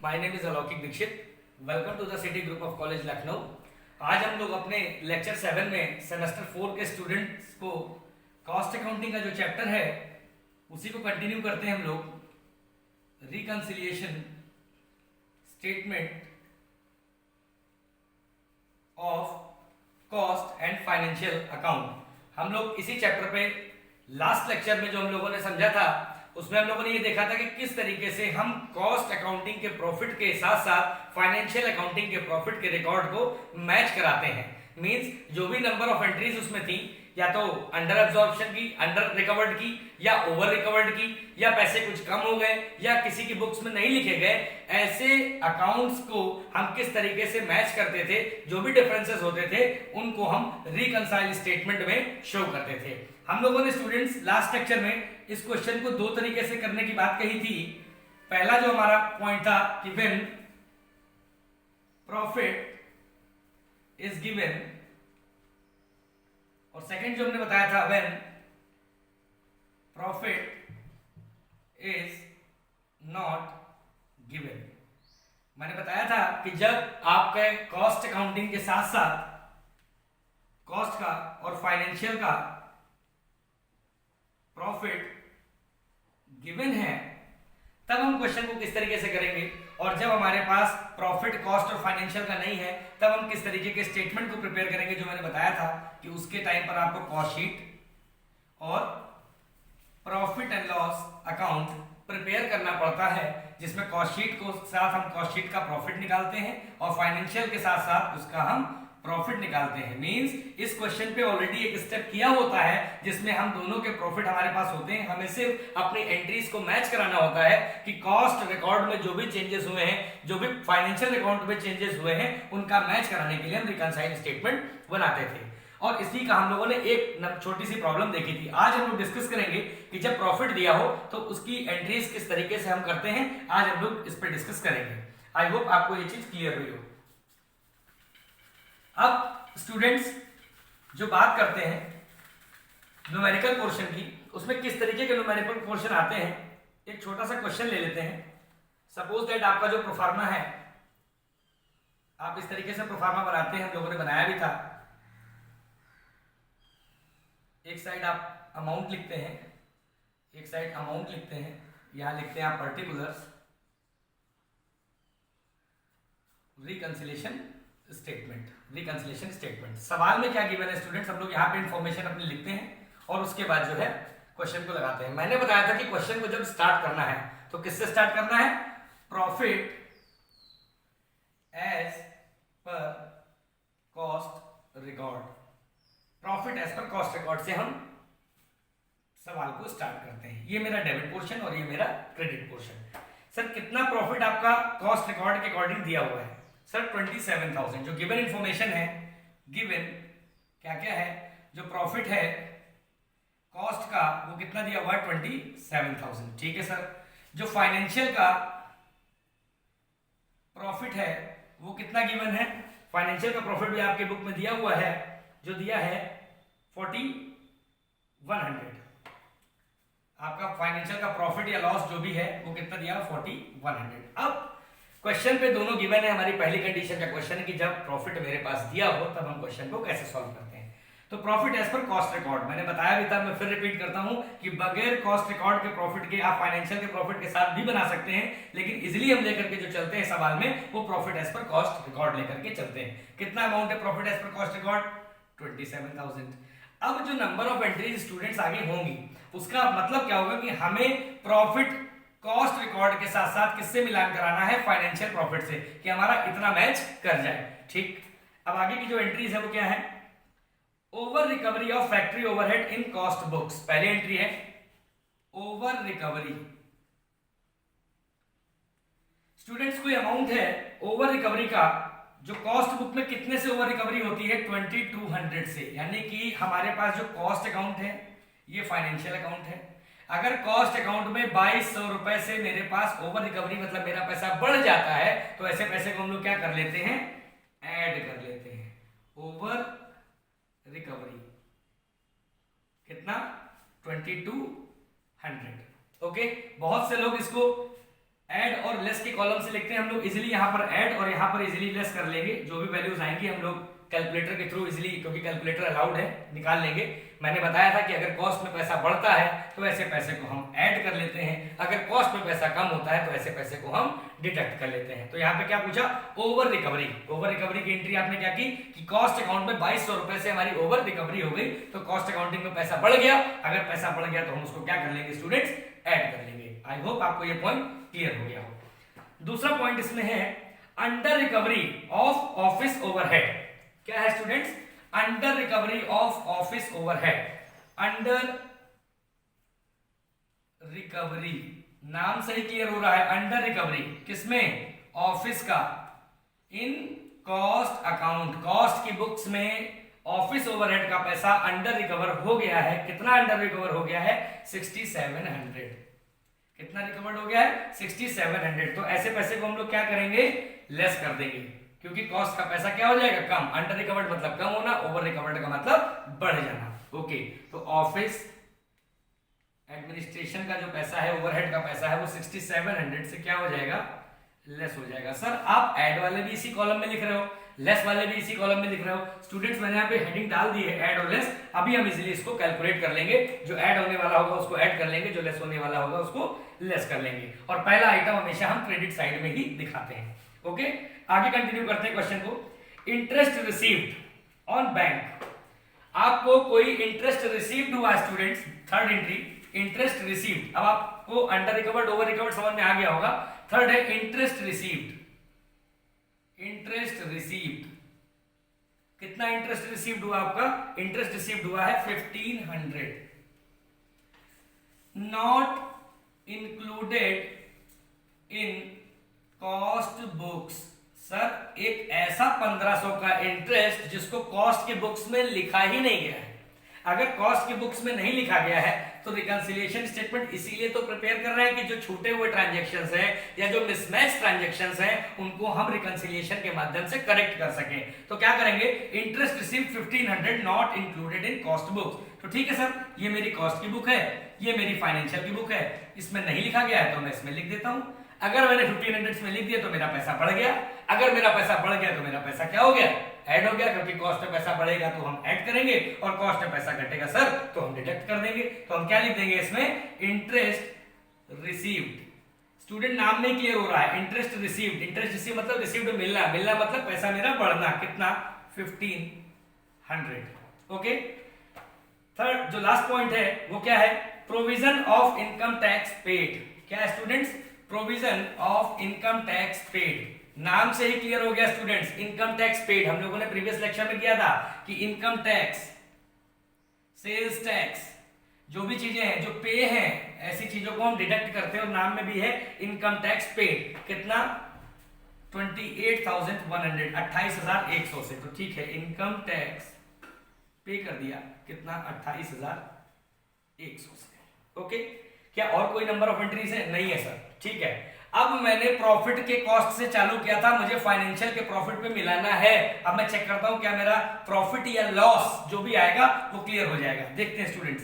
My name is Alaukik Dikshit. Welcome to the city group of college Lucknow. आज हम लोग अपने लेक्चर 7 में सेमेस्टर 4 के स्टूडेंट्स को कॉस्ट अकाउंटिंग का जो चैप्टर है उसी को कंटिन्यू करते हैं हम लोग। Reconciliation statement of cost and financial account. हम लोग इसी चैप्टर पे लास्ट लेक्चर में जो हम लोगों ने समझा था उसमें हम लोगों ने ये देखा था कि किस तरीके से हम कॉस्ट अकाउंटिंग के प्रॉफिट के साथ साथ फाइनेंशियल अकाउंटिंग के प्रॉफिट के रिकॉर्ड को मैच कराते हैं। मींस जो भी नंबर ऑफ एंट्रीज उसमें थी, या तो अंडर एब्जॉर्प्शन की, अंडर रिकवर्ड की, या ओवर रिकवर्ड की, या पैसे कुछ कम हो गए, या किसी की बुक्स में नहीं लिखे गए, ऐसे अकाउंट्स को हम किस तरीके से मैच करते थे, जो भी डिफरेंसेस होते थे उनको हम रिकंसाइल स्टेटमेंट में शो करते थे। हम लोगों ने स्टूडेंट्स लास्ट लेक्चर में इस क्वेश्चन को दो तरीके से करने की बात कही थी। पहला जो हमारा पॉइंट था कि व्हेन प्रॉफिट इज गिवन, और सेकंड जो हमने बताया था when profit is not given. मैंने बताया था कि जब आपके कॉस्ट अकाउंटिंग के साथ साथ कॉस्ट का और फाइनेंशियल का प्रॉफिट गिवन है तब हम क्वेश्चन को किस तरीके से करेंगे, और जब हमारे पास प्रॉफिट, कॉस्ट और फाइनेंशियल का नहीं है तब हम किस तरीके के स्टेटमेंट को प्रिपेयर करेंगे। जो मैंने बताया था कि उसके टाइम पर आपको कॉस्ट शीट और profit and loss account prepare करना पड़ता है, जिसमें कॉस्ट शीट को साथ हम कॉस्ट शीट का प्रॉफिट निकालते हैं और फाइनेंशियल के साथ साथ उसका हम प्रॉफिट निकालते हैं। मींस इस क्वेश्चन पे ऑलरेडी एक स्टेप किया होता है जिसमें हम दोनों के प्रॉफिट हमारे पास होते हैं। हमें सिर्फ अपनी एंट्रीज को मैच कराना होता है कि कॉस्ट रिकॉर्ड में जो भी चेंजेस हुए हैं, जो भी फाइनेंशियल अकाउंट में चेंजेस हुए हैं, उनका मैच कराने के लिए हम रिकंसाइल स्टेटमेंट बनाते थे। और इसी का हम लोगों ने एक छोटी सी प्रॉब्लम देखी थी। आज हम लोग डिस्कस करेंगे कि जब प्रॉफिट दिया हो तो उसकी एंट्रीज किस तरीके से हम करते हैं। आज हम लोग इस पर डिस्कस करेंगे। आई होप आपको ये चीज क्लियर हुई हो। अब स्टूडेंट्स जो बात करते हैं न्यूमेरिकल पोर्शन की, उसमें किस तरीके के न्यूमेरिकल पोर्शन आते हैं। एक छोटा सा क्वेश्चन ले लेते हैं। सपोज दैट आपका जो प्रोफार्मा है, आप इस तरीके से प्रोफार्मा बनाते हैं, हम लोगों ने बनाया भी था। एक साइड आप अमाउंट लिखते हैं, एक साइड अमाउंट लिखते हैं, यहां लिखते हैं आप particulars, reconciliation statement. Reconciliation statement सवाल में क्या गिवन है स्टूडेंट्स, हम लोग यहाँ पे इंफॉर्मेशन अपनी लिखते हैं और उसके बाद जो है क्वेश्चन को लगाते हैं। मैंने बताया था कि क्वेश्चन को जब स्टार्ट करना है तो किससे स्टार्ट करना है, profit as per cost record. Profit as per cost record से हम सवाल को स्टार्ट करते हैं। ये मेरा डेबिट पोर्शन और ये मेरा क्रेडिट पोर्शन। सर कितना प्रॉफिट आपका कॉस्ट रिकॉर्ड के अकॉर्डिंग दिया हुआ है, सर 27,000 जो गिवन इंफॉर्मेशन है। गिवन क्या क्या है, जो प्रॉफिट है कॉस्ट का वो कितना दिया हुआ है 27,000, ठीक है सर। जो फाइनेंशियल का प्रॉफिट है वो कितना गिवन है, फाइनेंशियल का प्रॉफिट भी आपके बुक में दिया हुआ है, जो दिया है 4100। आपका फाइनेंशियल का प्रॉफिट या लॉस जो भी है वो कितना दिया 4100। अब क्वेश्चन पे दोनों गिवन है। हमारी पहली कंडीशन का क्वेश्चन है कि जब प्रॉफिट मेरे पास दिया हो तब हम क्वेश्चन को कैसे सॉल्व करते हैं। तो profit as per cost record मैंने बताया भी था, मैं फिर रिपीट करता हूं कि बगैर कॉस्ट रिकॉर्ड के प्रॉफिट के आप फाइनेंशियल के प्रॉफिट के साथ भी बना सकते हैं, लेकिन इजीली हम लेकर के जो चलते हैं सवाल में वो profit as per cost record लेकर के चलते हैं। कितना अमाउंट है profit as per cost record 27,000। अब जो नंबर ऑफ एंट्रीज स्टूडेंट्स आगे होंगी उसका मतलब क्या होगा कि हमें प्रॉफिट कॉस्ट रिकॉर्ड के साथ साथ किससे मिलान कराना है, फाइनेंशियल प्रॉफिट से, कि हमारा इतना मैच कर जाए। ठीक, अब आगे की जो एंट्रीज है वो क्या है, over recovery of factory overhead in cost books. पहली एंट्री है ओवर रिकवरी। स्टूडेंट्स कोई अमाउंट है ओवर रिकवरी का, जो कॉस्ट बुक में कितने से ओवर रिकवरी होती है 2200 से, यानी कि हमारे पास जो कॉस्ट अकाउंट है ये फाइनेंशियल अकाउंट है। अगर कॉस्ट अकाउंट में 2200 रुपए से मेरे पास ओवर रिकवरी मतलब मेरा पैसा बढ़ जाता है तो ऐसे पैसे को हम लोग क्या कर लेते हैं, ऐड कर लेते हैं। ओवर रिकवरी कितना 2200। ओके, बहुत से लोग इसको ऐड और लेस के कॉलम से लिखते हैं हम लोग इजीली, यहाँ पर ऐड और यहाँ पर इजीली लेस कर लेंगे, जो भी वैल्यूज आएंगी हम लोग कैलकुलेटर के थ्रू इजीली, क्योंकि कैलकुलेटर अलाउड है, निकाल लेंगे। मैंने बताया था कि अगर कॉस्ट में पैसा बढ़ता है तो ऐसे पैसे को हम ऐड कर लेते हैं, अगर कॉस्ट में पैसा कम होता है तो ऐसे पैसे को हम डिडक्ट कर लेते हैं। तो यहाँ पे क्या पूछा, ओवर रिकवरी। ओवर रिकवरी की एंट्री आपने क्या की कि कॉस्ट अकाउंट में 2200 रुपए से हमारी ओवर रिकवरी हो गई, तो कॉस्ट अकाउंटिंग में पैसा बढ़ गया, अगर पैसा बढ़ गया तो हम उसको क्या कर लेंगे स्टूडेंट्स, ऐड कर लेंगे। आई होप आपको ये पॉइंट क्लियर हो गया हो। दूसरा पॉइंट इसमें है under recovery of office overhead. क्या है students, under recovery of office overhead. Under recovery नाम से ही क्लियर हो रहा है, अंडर रिकवरी किसमें, ऑफिस का, इन कॉस्ट अकाउंट, कॉस्ट की बुक्स में ऑफिस ओवरहेड का पैसा अंडर रिकवर हो गया है। कितना अंडर रिकवर हो गया है, 6700। कितना रिकवर्ड हो गया है, 6700। तो ऐसे पैसे को हम लोग क्या करेंगे, लेस कर देंगे, क्योंकि कॉस्ट का पैसा क्या हो जाएगा, कम। अंडर रिकवर्ड मतलब कम होना, ओवर रिकवर्ड का मतलब बढ़ जाना। ओके, तो ऑफिस एडमिनिस्ट्रेशन का जो पैसा है, ओवरहेड का पैसा है, वो 6700 से क्या हो जाएगा, लेस हो जाएगा। सर आप ऐड वाले भी इसी कॉलम में लिख रहे हो, लेस वाले भी इसी कॉलम में लिख रहे हो। स्टूडेंट्स मैंने यहाँ पे हेडिंग डाल दी है ऐड और लेस, अभी हम इजीली इसको कैलकुलेट कर लेंगे, जो ऐड होने वाला होगा उसको ऐड कर लेंगे, जो लेस होने वाला होगा उसको लेस कर लेंगे। और पहला आइटम हमेशा हम क्रेडिट साइड में ही दिखाते हैं। ओके, आगे कंटिन्यू करते हैं क्वेश्चन को। इंटरेस्ट रिसीव्ड ऑन बैंक, आपको कोई इंटरेस्ट रिसीव्ड हुआ students, third entry interest received. अब आपको अंडर रिकवर्ड ओवर रिकवर्ड समझ में आ गया होगा। थर्ड है इंटरेस्ट रिसीव्ड। इंटरेस्ट रिसीव्ड, कितना इंटरेस्ट रिसीव्ड हुआ आपका, इंटरेस्ट रिसीव्ड हुआ है 1500, not included in cost books. Sir एक ऐसा 1500 का इंटरेस्ट जिसको कॉस्ट के बुक्स में लिखा ही नहीं गया है। अगर कॉस्ट के बुक्स में नहीं लिखा गया है तो रिकंसिलिएशन स्टेटमेंट इसीलिए तो प्रिपेयर कर रहे हैं कि जो छूटे हुए ट्रांजैक्शंस हैं या जो मिसमैच ट्रांजैक्शंस हैं उनको हम रिकंसिलिएशन के माध्यम से करेक्ट कर सकें। तो क्या करेंगे, interest received 1500 not included in cost books. तो ठीक है सर, ये मेरी कॉस्ट की बुक है, ये मेरी फाइनेंशियल की बुक है, इसमें नहीं लिखा गया है तो मैं इसमें लिख देता हूं। अगर मैंने 1500 में लिख दिया तो मेरा पैसा बढ़ गया, अगर मेरा पैसा बढ़ गया तो मेरा पैसा क्या हो गया, ऐड हो गया, क्योंकि कॉस्ट में पैसा बढ़ेगा तो हम ऐड करेंगे और कॉस्ट में पैसा घटेगा सर तो हम डिडक्ट कर देंगे। तो हम क्या लिख देंगे इसमें, इंटरेस्ट रिसीव्ड। स्टूडेंट नाम में क्लियर हो रहा है, इंटरेस्ट रिसीव्ड। इंटरेस्ट रिसीव मतलब रिसीव्ड मिलना, मिलना मतलब पैसा मेरा बढ़ना, कितना 1500। ओके, थर्ड जो लास्ट पॉइंट है वो क्या है, provision of income tax paid. क्या है students, provision of income tax paid. नाम से ही क्लियर हो गया स्टूडेंट्स, इनकम टैक्स पेड। हम लोगों ने प्रीवियस लेक्चर में किया था कि इनकम टैक्स, सेल्स टैक्स, जो भी चीजें हैं जो पे हैं, ऐसी चीजों को हम डिडक्ट करते हैं और नाम में भी है इनकम टैक्स पेड। कितना, 28,100, 28,100 से। तो ठीक है, इनकम टैक्स पे कर दिया, कितना 28,100 से। ओके, क्या और कोई नंबर ऑफ एंट्रीज है, नहीं है सर। ठीक है, अब मैंने प्रॉफिट के कॉस्ट से चालू किया था, मुझे फाइनेंशियल के प्रॉफिट पे मिलाना है। अब मैं चेक करता हूं क्या मेरा प्रॉफिट या लॉस जो भी आएगा वो क्लियर हो जाएगा। देखते हैं स्टूडेंट्स,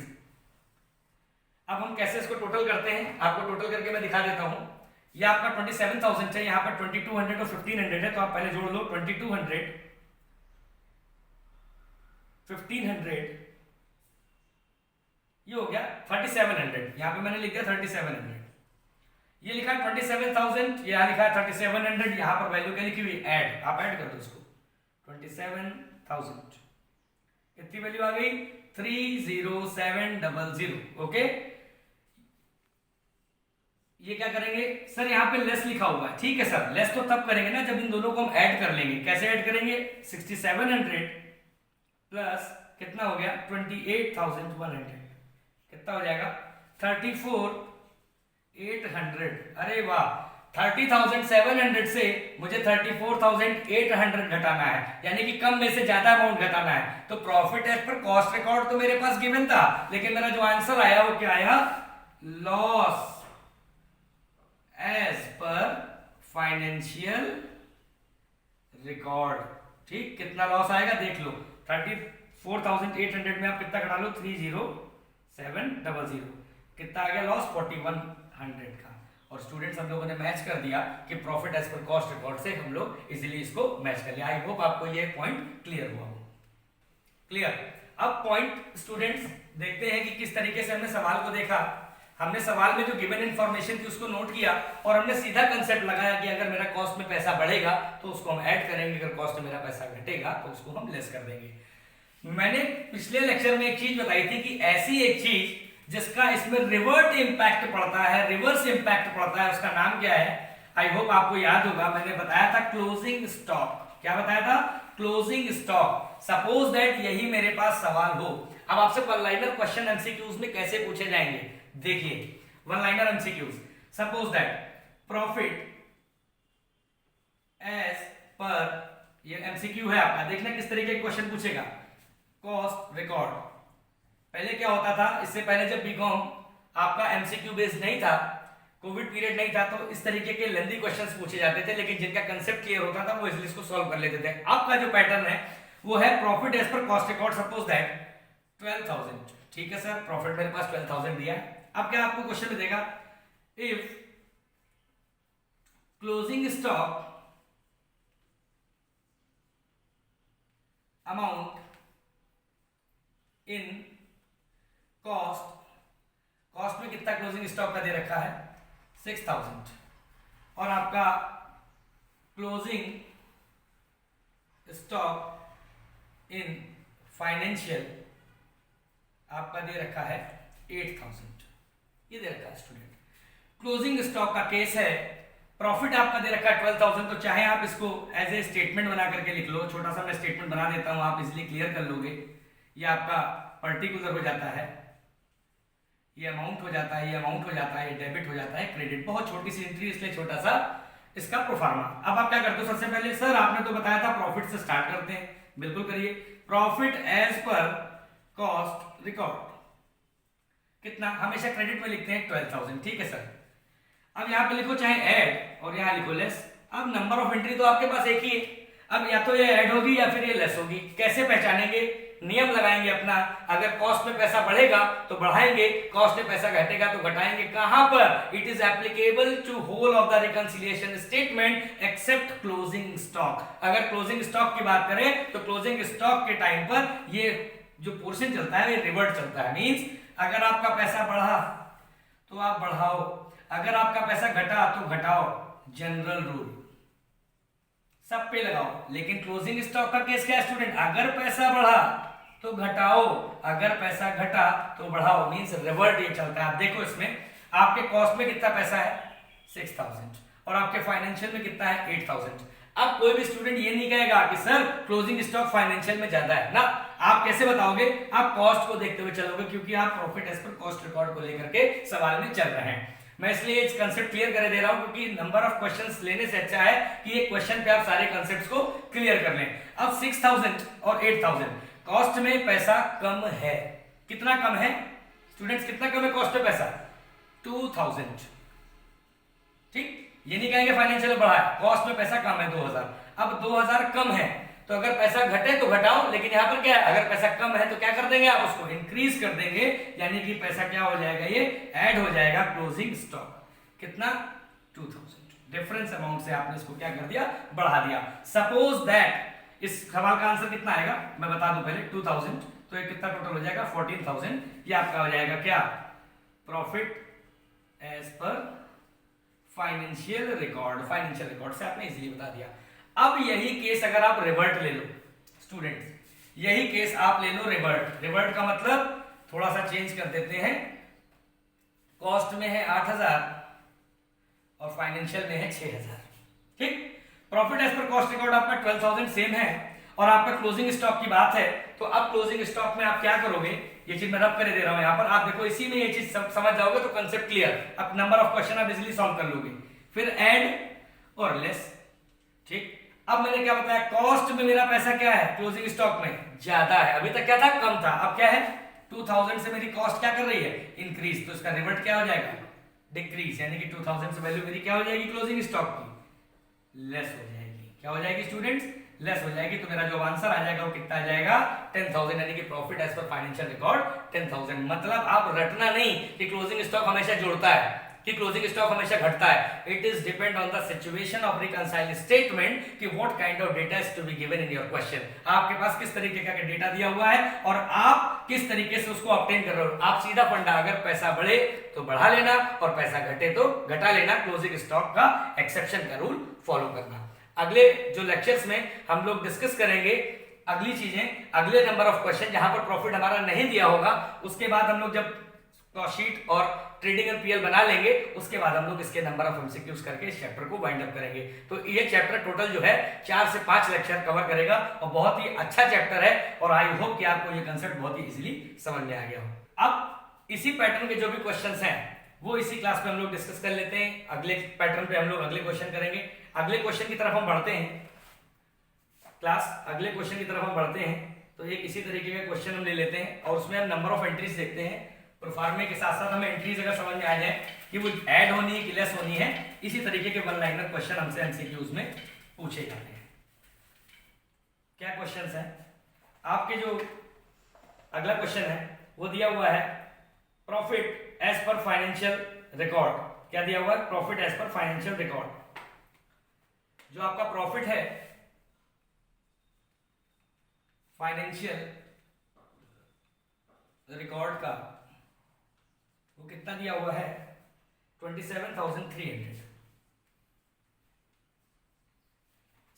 अब हम कैसे इसको टोटल करते हैं, आपको टोटल करके मैं दिखा देता हूं। ये आपका 27,000 है, यहाँ पर 2200 और 1500 है, तो आप पहले जोड़ लो। 2200 1500 ये हो गया 3700, यहां पे मैंने लिख दिया 3700। ये लिखा 27,000, यहाँ लिखा 3700, यहां पर वैल्यू क्या लिखी हुई, ऐड। आप ऐड कर दो इसको, 27,000 कितनी वैल्यू आ गई, 30700। ओके, ये क्या करेंगे सर, यहाँ पे लेस लिखा हुआ है। ठीक है सर, लेस तो तब करेंगे ना जब इन दोनों को हम ऐड कर लेंगे। कैसे ऐड करेंगे, 6700 प्लस कितना हो गया 28,100, कितना हो जाएगा 34,800। अरे वाह, 30,700 से मुझे 34,800 घटाना है, यानी कि कम में से ज्यादा अमाउंट घटाना है। तो profit as per cost record तो मेरे पास गिवन था, लेकिन मेरा जो आंसर आया वो क्या आया, loss as per financial record. ठीक, कितना लॉस आएगा देख लो, 34,800 में आप कितना घटा लो, 30700, कितना आ गया लॉस 4100 का। और स्टूडेंट्स हम लोगों ने मैच कर दिया कि profit as per cost record से हम लोग इजीली इसको मैच कर लिया। आई होप आपको ये पॉइंट क्लियर हुआ हो। क्लियर। अब पॉइंट स्टूडेंट्स देखते हैं कि किस तरीके से हमने सवाल को देखा। हमने सवाल में जो गिवन इन्फॉर्मेशन थी उसको नोट किया और हमने सीधा कंसेप्ट लगाया कि अगर मेरा कॉस्ट में पैसा बढ़ेगा तो उसको हम ऐड करेंगे, अगर कॉस्ट में मेरा पैसा घटेगा तो उसको हम लेस कर देंगे। मैंने पिछले लेक्चर में एक चीज बताई थी कि ऐसी एक चीज जिसका इसमें रिवर्ट इंपैक्ट पड़ता है, रिवर्स इंपैक्ट पड़ता है, उसका नाम क्या है? आई होप आपको याद होगा, मैंने बताया था क्लोजिंग स्टॉक। क्या बताया था? Closing stock. सपोज दैट यही मेरे पास सवाल हो। अब आपसे वन लाइनर क्वेश्चन एमसीक्यूज में कैसे पूछे जाएंगे देखिए। One liner MCQs, suppose that profit as per, ये एमसीक्यू है आपका, देखना किस तरीके का क्वेश्चन पूछेगा। Cost record. पहले क्या होता था, इससे पहले जब बीकॉम आपका एमसीक्यू बेस्ड नहीं था, कोविड पीरियड नहीं था, तो इस तरीके के लेंथी क्वेश्चंस पूछे जाते थे, लेकिन जिनका कंसेप्ट क्लियर होता था वो इजीली इसको सॉल्व कर लेते थे। अब का जो पैटर्न है वो है profit as per cost record. Suppose that 12,000, ठीक है सर, प्रॉफिट मेरे पास 12,000 दिया है। अब क्या आपको क्वेश्चन में देगा, if closing stock amount in cost, cost में कितना क्लोजिंग स्टॉक का दे रखा है 6,000, और आपका क्लोजिंग स्टॉक इन फाइनेंशियल आपका दे रखा है 8,000, ये दे रखा है स्टूडेंट। क्लोजिंग स्टॉक का केस है, प्रॉफिट आपका दे रखा है 12,000, तो चाहे आप इसको एज ए स्टेटमेंट बना करके लिख लो, छोटा सा मैं स्टेटमेंट बना देता हूं, आप इजीली क्लियर कर लोगे। ये आपका पर्टिकुलर हो जाता है, ये अमाउंट हो जाता है, ये अमाउंट हो जाता है, ये डेबिट हो जाता है, क्रेडिट। बहुत छोटी सी एंट्री, इसलिए छोटा सा इसका प्रोफार्मा। अब आप क्या करते हो, सबसे पहले सर आपने तो बताया था प्रॉफिट से स्टार्ट करते हैं, बिल्कुल करिए। Profit as per cost record कितना, हमेशा क्रेडिट में लिखते हैं 12,000, ठीक है सर। अब यहां पे लिखो चाहे ऐड और यहां लिखो लेस। अब नंबर ऑफ एंट्री तो आपके पास एक ही है, अब या तो ये ऐड होगी या फिर ये लेस होगी। कैसे पहचानेंगे? नियम लगाएंगे अपना, अगर कॉस्ट में पैसा बढ़ेगा तो बढ़ाएंगे, कॉस्ट में पैसा घटेगा तो घटाएंगे। कहां पर? It is applicable to whole of the reconciliation statement except closing stock. अगर क्लोजिंग स्टॉक की बात करें तो क्लोजिंग स्टॉक के टाइम पर ये जो पोर्शन चलता है ये रिवर्ट चलता है। मींस अगर आपका पैसा बढ़ा तो आप बढ़ाओ, अगर आपका पैसा घटा तो घटाओ, जनरल रूल सब पे लगाओ। लेकिन क्लोजिंग स्टॉक का केस क्या है स्टूडेंट? अगर पैसा बढ़ा तो घटाओ, अगर पैसा घटा तो बढ़ाओ, मींस रिवर्ट ये चलता है। आप देखो इसमें आपके कॉस्ट में कितना पैसा है 6,000 और आपके फाइनेंशियल में कितना है 8,000। अब कोई भी स्टूडेंट ये नहीं कहेगा कि सर क्लोजिंग स्टॉक फाइनेंशियल में ज्यादा है ना। आप कैसे बताओगे? आप कॉस्ट को देखते हुए चलोगे, क्योंकि आप profit as per cost record को लेकर के सवाल में चल रहे हैं। मैं इसलिए इस कंसेप्ट क्लियर कर दे रहा हूं, क्योंकि नंबर ऑफ क्वेश्चंस लेने से अच्छा है कि एक क्वेश्चन पे आप सारे कंसेप्ट्स को क्लियर कर लें। अब 6,000 और 8,000 कॉस्ट में पैसा कम है। कितना कम है स्टूडेंट्स? कितना कम है कॉस्ट में पैसा? 2,000, ठीक। ये नहीं कहेंगे फाइनेंशियल बढ़ा है, कॉस्ट में पैसा कम है 2,000। अब 2,000 कम है तो अगर पैसा घटे तो घटाओ, लेकिन यहां पर क्या है, अगर पैसा कम है तो क्या कर देंगे आप? उसको इंक्रीज कर देंगे, यानी कि पैसा क्या हो जाएगा, ये ऐड हो जाएगा क्लोजिंग स्टॉक। कितना? 2,000। डिफरेंस अमाउंट से आपने इसको क्या कर दिया? बढ़ा दिया। सपोज दैट इस सवाल का आंसर कितना आएगा मैं बता दूं पहले, 2,000, तो ये कितना टोटल हो जाएगा 14,000। ये आपका हो जाएगा क्या? Profit as per financial record. Financial record से आपने इजीली बता दिया। अब यही केस अगर आप रिवर्ट ले लो स्टूडेंट्स, यही केस आप ले लो रिवर्ट। रिवर्ट का मतलब थोड़ा सा चेंज कर देते हैं, कॉस्ट में है 8,000 और फाइनेंशियल में है 6,000, ठीक। Profit as per cost record आपका 12,000 सेम है और आपका क्लोजिंग स्टॉक की बात है, तो अब क्लोजिंग स्टॉक में आप क्या करोगे? ये चीज मैं रब कर दे रहा हूं यहां पर, आप देखो इसी में ये चीज समझ जाओगे तो कंसेप्ट क्लियर। अब नंबर ऑफ क्वेश्चन आप इजीली सॉल्व कर लोगे। फिर ऐड और लेस, ठीक। अब मैंने क्या बताया, कॉस्ट में मेरा पैसा क्या है क्लोजिंग स्टॉक में? ज्यादा है। अभी तक क्या था? कम था। अब क्या है? 2,000 से मेरी कॉस्ट क्या कर रही है? इंक्रीज। तो इसका रिवर्ट क्या हो जाएगा? डिक्रीज, यानी कि 2,000 से वैल्यू मेरी क्या हो जाएगी क्लोजिंग स्टॉक की? लेस हो जाएगी। क्या हो जाएगी स्टूडेंट्स? लेस हो जाएगी। तो मेरा जो आंसर आ जाएगा वो कितना आ जाएगा? 10,000, यानी कि profit as per financial record 10,000। मतलब आप रटना नहीं कि क्लोजिंग स्टॉक हमेशा जोड़ता है, कि क्लोजिंग स्टॉक हमेशा घटता है। It is depend on the situation of reconcile statement कि what kind of data is to be given in your question. आपके पास किस तरीके का डेटा दिया हुआ है और आप किस तरीके से उसको ऑब्टेन कर रहे हो। आप सीधा फंडा, अगर पैसा बढ़े तो बढ़ा लेना और पैसा घटे तो घटा लेना, क्लोजिंग स्टॉक का एक्सेप्शन का रूल फॉलो करना। अगले जो लेक्चर्स में हम लोग डिस्कस करेंगे अगली चीजें, अगले नंबर ऑफ क्वेश्चन जहां पर प्रॉफिट हमारा नहीं दिया होगा, उसके बाद हम लोग जब कॉस्ट शीट और ट्रेडिंग एंड पीएल बना लेंगे उसके बाद हम लोग इसके नंबर ऑफ एमसीक्यूज करके इस चैप्टर को वाइंड अप करेंगे। तो ये चैप्टर टोटल जो है 4 से 5 लेक्चर कवर करेगा और बहुत ही अच्छा चैप्टर है और आई होप कि आपको ये कंसेप्ट बहुत ही इजीली समझ में आ गया हो। अब इसी पैटर्न के जो भी क्वेश्चंस हैं वो इसी क्लास में हम लोग डिस्कस कर लेते हैं। अगले पैटर्न पे हम लोग अगले क्वेश्चन करेंगे। अगले क्वेश्चन की तरफ हम बढ़ते हैं क्लास, अगले क्वेश्चन की तरफ हम बढ़ते हैं। तो एक इसी तरीके का क्वेश्चन हम ले लेते हैं और उसमें हम नंबर ऑफ एंट्रीज देखते हैं। प्रोफार्मे के साथ साथ हमें एंट्रीज अगर समझ में आ जाए कि वो ऐड होनी है कि लेस होनी है, इसी तरीके के वन लाइनर क्वेश्चन हमसे एमसीक्यूज में पूछे जाते हैं। क्या क्वेश्चंस हैं आपके? जो अगला क्वेश्चन है वो दिया हुआ है profit as per financial record. क्या दिया हुआ है? Profit as per financial record. जो आपका प्रॉफिट है फाइनेंशियल रिकॉर्ड का वो कितना दिया हुआ है? 27,300।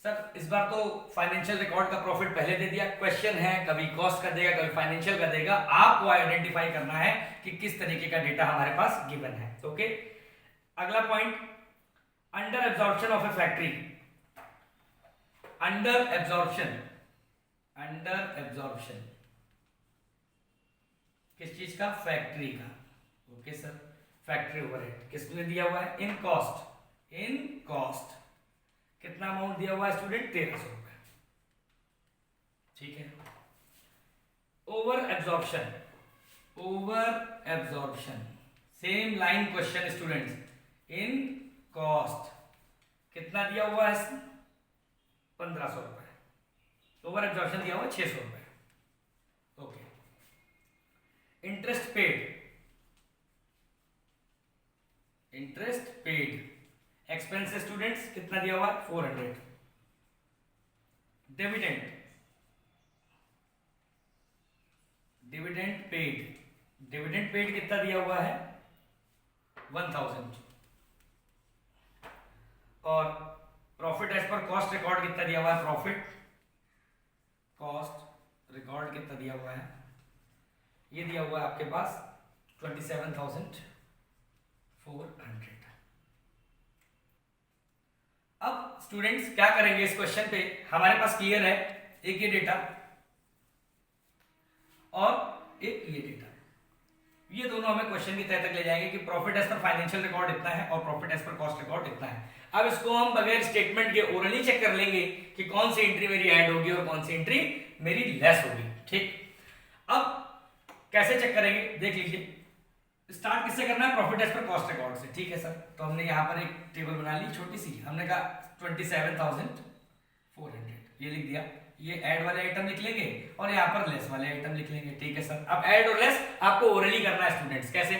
सर इस बार तो फाइनेंशियल रिकॉर्ड का प्रॉफिट पहले दे दिया। क्वेश्चन है कभी कॉस्ट का देगा कभी फाइनेंशियल का देगा, आपको आइडेंटिफाई करना है कि किस तरीके का डेटा हमारे पास गिवन है। ओके, अगला point, under absorption of A factory. Under absorption, under absorption किस चीज का? फैक्ट्री का। ओके सर, फैक्ट्री ओवरहेड किसने दिया हुआ है? In cost. इन कॉस्ट कितना अमाउंट दिया हुआ है स्टूडेंट? 1300 रुपए। ठीक है। Over absorption, over absorption same line question students. In cost कितना दिया हुआ है? 1500 रुपए। ओवर एब्जॉर्प्शन दिया हुआ 600 रुपए। Okay. Interest paid, interest paid expense students कितना दिया हुआ है? 400। Dividend, dividend paid, dividend paid कितना दिया हुआ है? 1000। और profit as per cost record कितना दिया हुआ है? प्रॉफिट कॉस्ट रिकॉर्ड कितना दिया हुआ है? ये दिया हुआ है आपके पास 27,400। अब स्टूडेंट्स क्या करेंगे इस क्वेश्चन पे? हमारे पास क्लियर है एक ये डेटा और एक ये डेटा, ये दोनों हमें क्वेश्चन की तह तक ले जाएंगे कि profit as per financial record इतना है और profit as per cost record इतना है। अब इसको हम बगैर स्टेटमेंट के ओरली चेक कर लेंगे कि कौन सी एंट्री मेरी ऐड होगी और कौन सी एंट्री मेरी लेस होगी। ठीक, अब कैसे चेक करेंगे देख लीजिए। स्टार्ट किससे करना है? Profit as per cost record से। ठीक है सर, तो हमने यहाँ पर एक टेबल बना ली छोटी सी, हमने कहा 27,400 ये लिख दिया। ये ऐड वाले आइटम लिख लेंगे और यहाँ पर लेस वाले आइटम लिख लेंगे। ठीक है सर, अब ऐड और लेस आपको ओरली करना है स्टूडेंट्स। कैसे?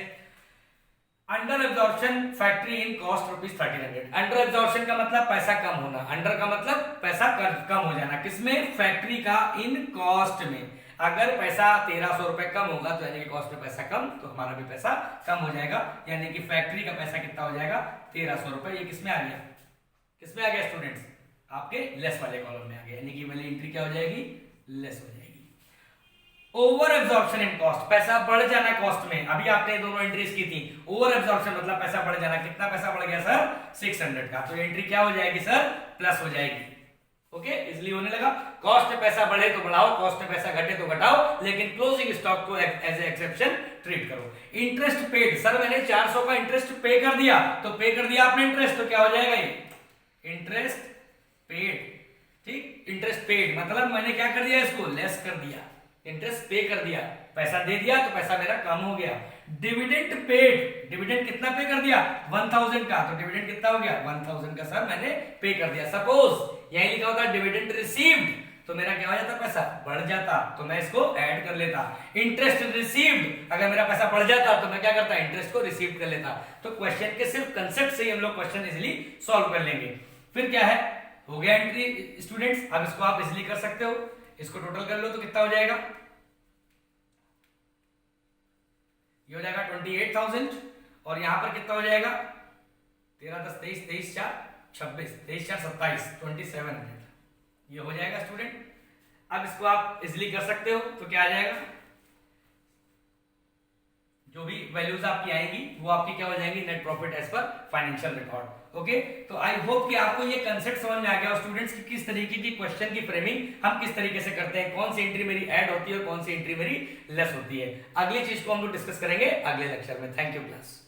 Under absorption factory in cost ₹1300। Under absorption का मतलब पैसा कम होना, अंडर का मतलब पैसा कम हो जाना। किसमें? फैक्ट्री का इन कॉस्ट में। अगर पैसा 1300 रुपए कम होगा तो यानी कि कॉस्ट में पैसा कम, तो हमारा भी पैसा कम हो जाएगा, यानी कि फैक्ट्री का पैसा कितना हो जाएगा? 1300 रुपए। ये किसमें आ गया? किसमें आ गया स्टूडेंट्स? आपके लेस वाले कॉलम में आ गया, यानी कि वाली एंट्री क्या हो जाएगी? लेस हो जाएगी। ओवर एब्जॉर्प्शन इन कॉस्ट, पैसा बढ़ जाना कॉस्ट में। अभी आपने दोनों एंट्रीज की थी। ओवर एब्जॉर्प्शन मतलब पैसा बढ़ जाना। कितना पैसा बढ़ गया सर? 600 का। तो एंट्री क्या हो जाएगी सर? प्लस हो जाएगी। ओके, इसलिए होने लगा। कॉस्ट में पैसा बढ़े तो बढ़ाओ, कॉस्ट में पैसा घटे तो घटाओ, लेकिन क्लोजिंग स्टॉक को एज ए एक्सेप्शन ट्रीट करो। इंटरेस्ट पेड, सर मैंने 400 का इंटरेस्ट पे कर दिया, तो पे कर दिया आपने इंटरेस्ट, तो क्या हो जाएगा ये? Interest paid. ठीक, इंटरेस्ट पेड मतलब मैंने क्या कर दिया? इसको लेस कर दिया। इंटरेस्ट पे कर दिया, पैसा दे दिया तो पैसा मेरा कम हो गया। डिविडेंड पेड, डिविडेंड कितना पे कर दिया? 1000 का, तो डिविडेंड कितना हो गया? 1000 का सर मैंने पे कर दिया। सपोज यही लिखा होता डिविडेंड रिसीव्ड, तो मेरा क्या हो जाता, पैसा बढ़ जाता, तो मैं इसको ऐड कर लेता। इंटरेस्ट रिसीव्ड, अगर मेरा पैसा बढ़ जाता तो मैं क्या करता, इंटरेस्ट को रिसीव कर लेता। तो क्वेश्चन के सिर्फ कंसेप्ट से ही हम लोग क्वेश्चन इजीली सॉल्व कर लेंगे। फिर क्या है, हो गया एंट्री स्टूडेंट्स। अब इसको आप इजीली कर सकते हो, इसको टोटल कर लो तो कितना हो जाएगा, ये हो जाएगा 28,000 और यहां पर कितना हो जाएगा 13 10 23 23 4 26 23 4 27 2700 ये हो जाएगा स्टूडेंट। अब इसको आप इजीली कर सकते हो, तो क्या आ जाएगा, जो भी वैल्यूज आपकी आएंगी वो आपकी क्या हो जाएंगी, net profit as per financial record. Okay, तो आई होप कि आपको ये कंसेप्ट समझ में आ गया स्टूडेंट्स कि किस तरीके की क्वेश्चन की फ्रेमिंग हम किस तरीके से करते हैं, कौन सी एंट्री मेरी ऐड होती है और कौन सी एंट्री मेरी लेस होती है। अगली चीज को हम लोग डिस्कस करेंगे अगले लेक्चर में। Thank you class.